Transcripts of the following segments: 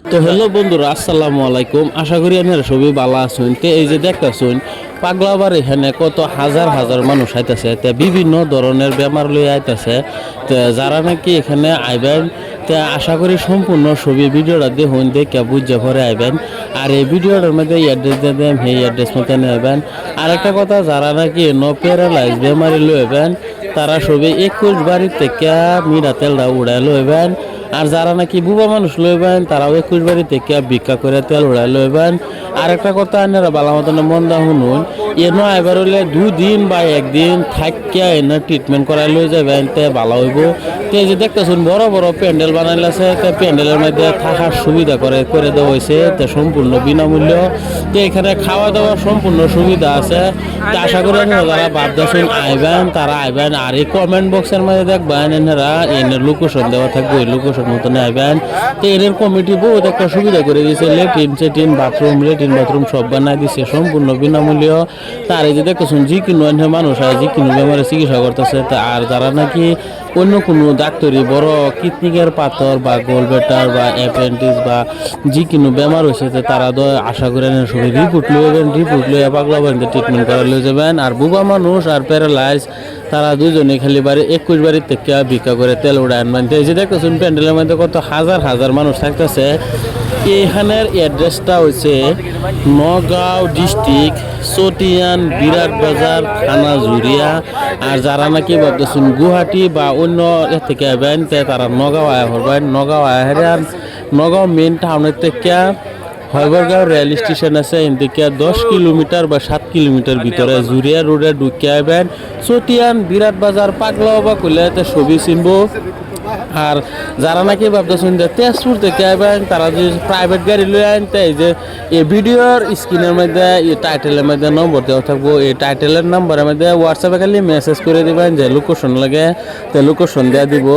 তো হ্যালো বন্ধুরা, আসসালামু আলাইকুম। আশা করি আপনারা সবাই ভালো আছেন। তো এই যে দেখতেছেন পাগলাবার এখানে কত হাজার হাজার মানুষ আইতেছে, তে বিভিন্ন ধরনের বেমার লইয়া আইতেছে। তো যারা নাকি এখানে আইবেন, তে আশা করি সম্পূর্ণ ছবি ভিডিওটা দেখুন, দেখে বুঝে পরে আইবেন। আর এই ভিডিওটার মধ্যে অ্যাড্রেস দিয়ে দেন, সেই অ্যাড্রেস মতো নেবেন। আর একটা কথা, যারা নাকি প্যারালাইজ বেমারি লইবেন, তারা সবই 21 বাড়ির থেকে মিরা তেলটা উড়াই লইবেন। আর যারা নাকি বুবা মানুষ লইবেন, তারাও 21 বাড়ি থেকে ভিক্ষা করে তেল উড়াই লইবেন। আর একটা কথা, আপনারা ভালো মতন মন দা শুনুন, এনো এবার হলে 2 দিন বা 1 দিন থাকিয়া এনে ট্রিটমেন্ট করাই লই যাবেন, তে ভালো হইব। তো এই যে দেখতেছুন বড় বড় প্যান্ডেল বানাইলাছে, তে প্যান্ডেলের মধ্যে থাকার সুবিধা করে দেওয়া হয়েছে, তে সম্পূর্ণ বিনামূল্য। তো এখানে খাওয়া দাওয়ার সম্পূর্ণ সুবিধা আছে। তো আশা করি আপনারা যারা ভাবতেছেন আইবেন, তারা আইবেন। আর এই কমেন্ট বক্সের মধ্যে দেখবেন এনারা এনের লোকেশন দেওয়া থাকবে, ওই লোকেশন মতন আইবেন। তো এদের কমিটি বহুত একটা সুবিধা করে দিয়েছে, লেট্রিন বাথরুম সব বানাই দিচ্ছে সম্পূর্ণ বিনামূল্য। তার এই যে দেখতেছেন যে কোনো মানুষ হয়, যে কোনো বেমারে চিকিৎসা করতেছে। আর যারা নাকি অন্য কোনো ডাক্তারি বড় কিডনিকের পাথর বা গোলবেটার বা অ্যাপেন্ডিক্স বা যে কোনো বেমার হয়েছে, তারা তো আশা করেন সবাই রিপোর্ট লইবেন, রিপোর্ট লইয়া পাগলা বাড়িতে ট্রিটমেন্ট করা লয়ে যাবেন। আর বুবা মানুষ আর প্যারালাইজ, তারা দুজনে খালি বাড়ি 21 বাড়ির থেকে ভিক্ষা করে তেল উড়ে আনবেন। এই যে দেখতেছেন প্যান্ডেলের মধ্যে কত হাজার হাজার মানুষ থাকতেছে। এখানের অ্যাড্রেসটা হচ্ছে নগাঁও ডিস্ট্রিক্ট, চটিয়ান বিরাট বাজার, থানা জুরিয়া। আর যারা নাকি ভাবতেছেন গুয়াহাটি বা অন্য এর থেকে আবেন, তারা নগাঁও আয়া হবেন। নগাঁও আয়া নগাঁও মেন টাউনের থেকে হয়বরগাঁও রেল স্টেশন আছে, এদিকে 10 কিলোমিটার বা 7 কিলোমিটার ভিতরে জুরিয়া রোডে ঢুকে আইবেন। চটিয়ান বিরাট বাজার পাগলা বা কইলে ছবি চিনব। আর যারা নাকি ভাবতেছেন যে তেজপুর থেকে আইবেন, তারা যদি প্রাইভেট গাড়ি লই আইন, এই যে এই ভিডিওর স্ক্রিনের মধ্যে এই টাইটেলের মধ্যে নম্বর দেওয়া থাকবো। এই টাইটেলের নম্বরের মধ্যে হোয়াটসঅ্যাপে খালি মেসেজ করে দিবেন যে লোকেশন লাগে, তো লোকেশন দেওয়া দিব।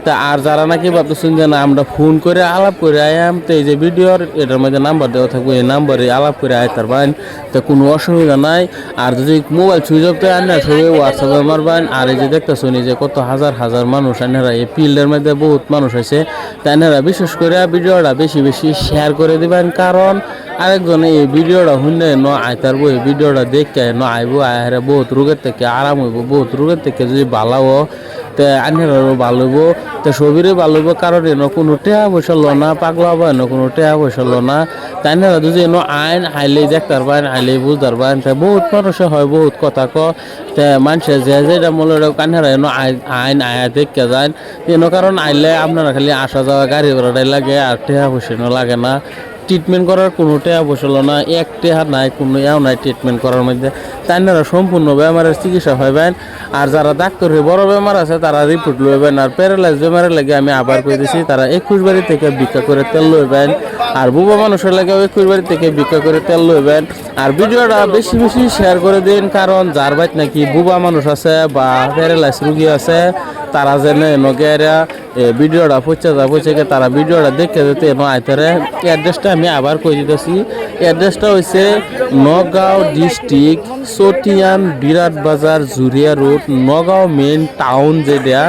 তা আর যারা নাকি ভাবতেছেন যে না আমরা ফোন করে আলাপ করে আয়াম, তো এই যে ভিডিওর এটার মধ্যে নাম্বার দেওয়া থাকবো, এই নাম্বারে আলাপ করে আইতার পারেন, তো কোনো অসুবিধা নাই। আর যদি মোবাইল সুইচ অফ দেয় না, সবাই হোয়াটসঅ্যাপে মারবেন। আর এই যে দেখতেছেন যে কত হাজার হাজার মানুষ আনারা এই ফিল্ডের মধ্যে বহুত মানুষ আছে, তাই বিশেষ করে ভিডিওটা বেশি বেশি শেয়ার করে দিবেন। কারণ আরেকজনে এই ভিডিওটা শুনে আইতার বই ভিডিওটা দেখে আইব, আয় বহুত রোগের থেকে আরাম হইব, বহুত রোগের থেকে যদি ভালো তে আনেরও ভালো হইব, তো সবিরে ভালো হইব। কারণ এনে কোনো টেহা পয়সা লো না, পাগলা হবো এনে কোনো টেহা পয়সা লো না। তাই না যদি এনে আইন আইলেই দেখতে পারবেন, আইলেই বুঝতে পারবেন। বহুত মানুষে হয় বহুত কথা তে মানুষের যে যেটা মূল্য কান্নারা এনে আইন আয়া দেখতে যায় এনে। কারণ আইলে আপনারা খালি আসা যাওয়া গাড়ি ভাড়াটাই লাগে, আর টেহা পয়সা লাগে না। ট্রিটমেন্ট করার কোনো টেহা বসলো না, এক টেহা নাই, কোনো ইয়াও নাই ট্রিটমেন্ট করার মধ্যে। তাই না সম্পূর্ণ বেমারের চিকিৎসা হইবেন। আর যারা ডাক্তার হয়ে বড় বেমার আছে, তারা রিপোর্ট লইবেন। আর প্যারালাইজ বেমারের লাগে আমি আবার কই দিছি, তারা 21 বাড়ি থেকে ভিক্ষা করে তেল লইবেন। আর বুবা মানুষের লাগে 21 বাড়ি থেকে ভিক্ষা করে তেল লইবেন। আর ভিডিওটা বেশি বেশি শেয়ার করে দিন, কারণ যার বাইত নাকি বুবা মানুষ আছে বা প্যারালাইজ রুগী আছে, তারা যেন নগেরা ভিডিওটা পৌঁছে তারা ভিডিওটা দেখে যেতে এনো আইতারে। অ্যাড্রেসটা আমি আবার কই দিতেছি, অ্যাড্রেসটা হচ্ছে নগাঁও ডিস্ট্রিক্ট, চটিয়ান বিরাট বাজার, জুরিয়া রোড, নগাঁও মেন টাউন। যেটা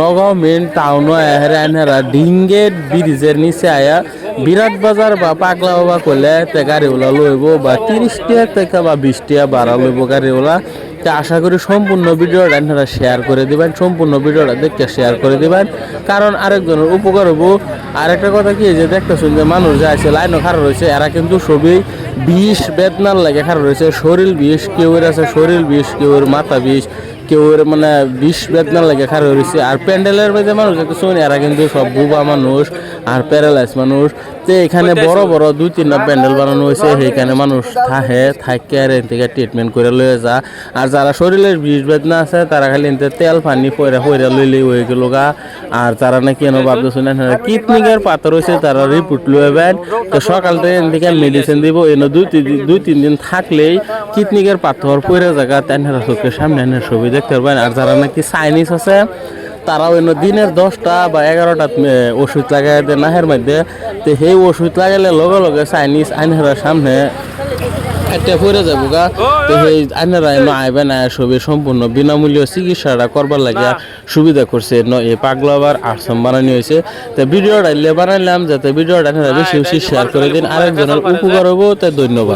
নগাঁও মেন টাউনও আহেরা ডিঙ্গেট ব্রিজের নিচে আয়া বিরাট বাজার বা পাগলা বাবা করলে তে গাড়িওয়ালা লইব, বা 30 টাকা থেকে বা 20 টাকা ভাড়া লইব গাড়িওয়ালা। তা আশা করি সম্পূর্ণ ভিডিওটা আপনারা শেয়ার করে দিবেন, সম্পূর্ণ ভিডিওটা দেখতে শেয়ার করে দিবেন, কারণ আরেকজনের উপকার হবো। আর একটা কথা কি, যে দেখতেছেন যে মানুষ যে আছে লাইনও খারাপ রয়েছে, এরা কিন্তু সবই বিষ বেদনার লাগে খারাপ রয়েছে। শরীর বিষ, কেউর আছে শরীর বিষ, কেউর মাথা বিষ, কেউর মানে বিষ বেদনার লাগে খারাপ রয়েছে। আর প্যান্ডেলের মধ্যে মানুষ দেখতেছেন, এরা কিন্তু সব বুবা মানুষ আর প্যারালাইজ মানুষ। তো এখানে বড় বড় 2-3টা প্যান্ডেল বানানো হয়েছে, সেইখানে মানুষ থাকে আর এর থেকে ট্রিটমেন্ট করে লয়ে যা। আর যারা শরীরের বিষ বেদনা আছে, তারা খালি তেল পানি পয়রা লইলেই হয়ে গেল গা। আর তারা নাকি এনে ভাবতেছেন কিডনিকের পাথর হয়েছে, তারা রিপোর্ট লইবেন। তো সকাল থেকে এদিকে মেডিসিন দিব, এনে 2-3 দিন থাকলেই কিডনিকের পাথর পয়রা জায়গা তেনারা চোখের সামনে এনে ছবি দেখতে পারবেন। আর যারা নাকি চাইনিজ আছে, তারাও এনে দিনের 10টা বা 11টা ওষুধ লাগাই দেয় নাহের মধ্যে। তো সেই ওষুধ লাগাইলে লগে লগে চাইনিজ আইনহার সামনে এটা পড়ে যাবো গা তো সেই আইনারা এনে আইবে না সবই সম্পূর্ণ বিনামূল্যে চিকিৎসাটা করবার লাগে সুবিধা করছে এই পাগলাবার আশ্রম বানানো হয়েছে তো ভিডিওটা বানাইলাম যাতে ভিডিওটা বেশি বেশি শেয়ার করে দিন আরেকজনের উপকার হবো তাই ধন্যবাদ।